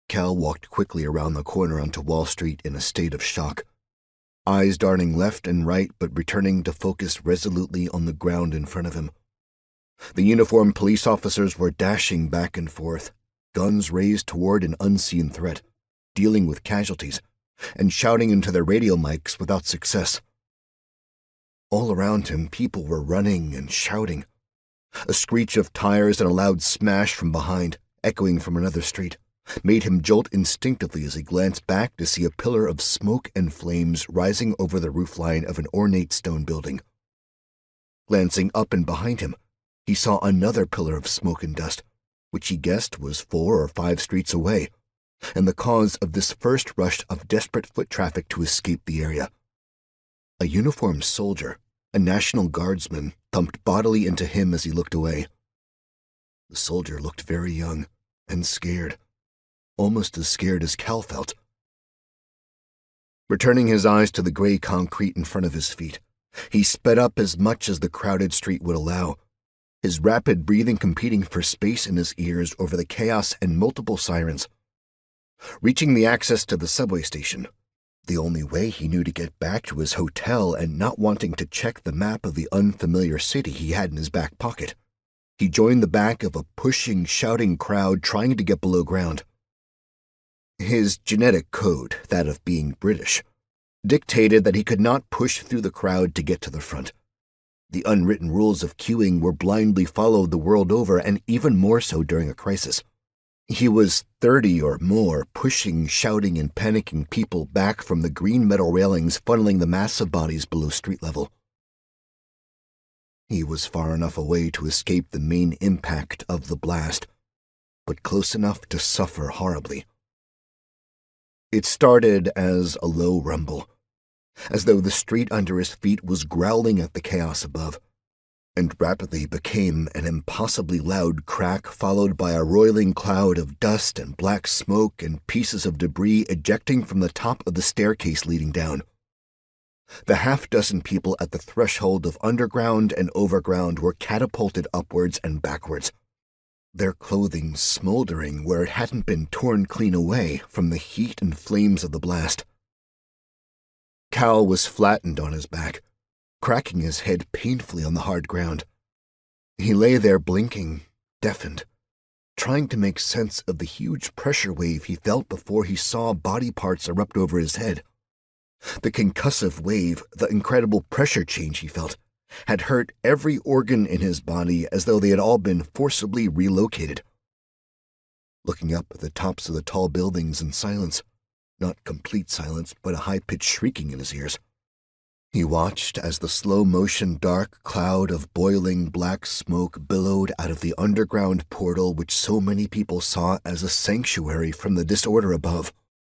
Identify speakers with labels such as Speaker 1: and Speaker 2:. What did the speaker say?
Speaker 1: Cal walked quickly around the corner onto Wall Street in a state of shock, eyes darting left and right but returning to focus resolutely on the ground in front of him. The uniformed police officers were dashing back and forth, guns raised toward an unseen threat, dealing with casualties, and shouting into their radio mics without success. All around him, people were running and shouting. A screech of tires and a loud smash from behind, echoing from another street, made him jolt instinctively as he glanced back to see a pillar of smoke and flames rising over the roofline of an ornate stone building. Glancing up and behind him, he saw another pillar of smoke and dust, which he guessed was 4 or 5 streets away, and the cause of this first rush of desperate foot traffic to escape the area. A uniformed soldier, a National Guardsman, thumped bodily into him as he looked away. The soldier looked very young and scared, almost as scared as Cal felt. Returning his eyes to the gray concrete in front of his feet, he sped up as much as the crowded street would allow, his rapid breathing competing for space in his ears over the chaos and multiple sirens. Reaching the access to the subway station, the only way he knew to get back to his hotel and not wanting to check the map of the unfamiliar city he had in his back pocket, he joined the back of a pushing, shouting crowd trying to get below ground. His genetic code, that of being British, dictated that he could not push through the crowd to get to the front. The unwritten rules of queuing were blindly followed the world over, and even more so during a crisis. He was 30 or more, pushing, shouting, and panicking people back from the green metal railings funneling the mass of bodies below street level. He was far enough away to escape the main impact of the blast, but close enough to suffer horribly. It started as a low rumble, as though the street under his feet was growling at the chaos above, and rapidly became an impossibly loud crack followed by a roiling cloud of dust and black smoke and pieces of debris ejecting from the top of the staircase leading down. The half-dozen people at the threshold of underground and overground were catapulted upwards and backwards, their clothing smoldering where it hadn't been torn clean away from the heat and flames of the blast. Cal was flattened on his back, cracking his head painfully on the hard ground. He lay there blinking, deafened, trying to make sense of the huge pressure wave he felt before he saw body parts erupt over his head. The concussive wave, the incredible pressure change he felt, had hurt every organ in his body as though they had all been forcibly relocated. Looking up at the tops of the tall buildings in silence, not complete silence, but a high-pitched shrieking in his ears, he watched as the slow-motion dark cloud of boiling black smoke billowed out of the underground portal which so many people saw as a sanctuary from the disorder above.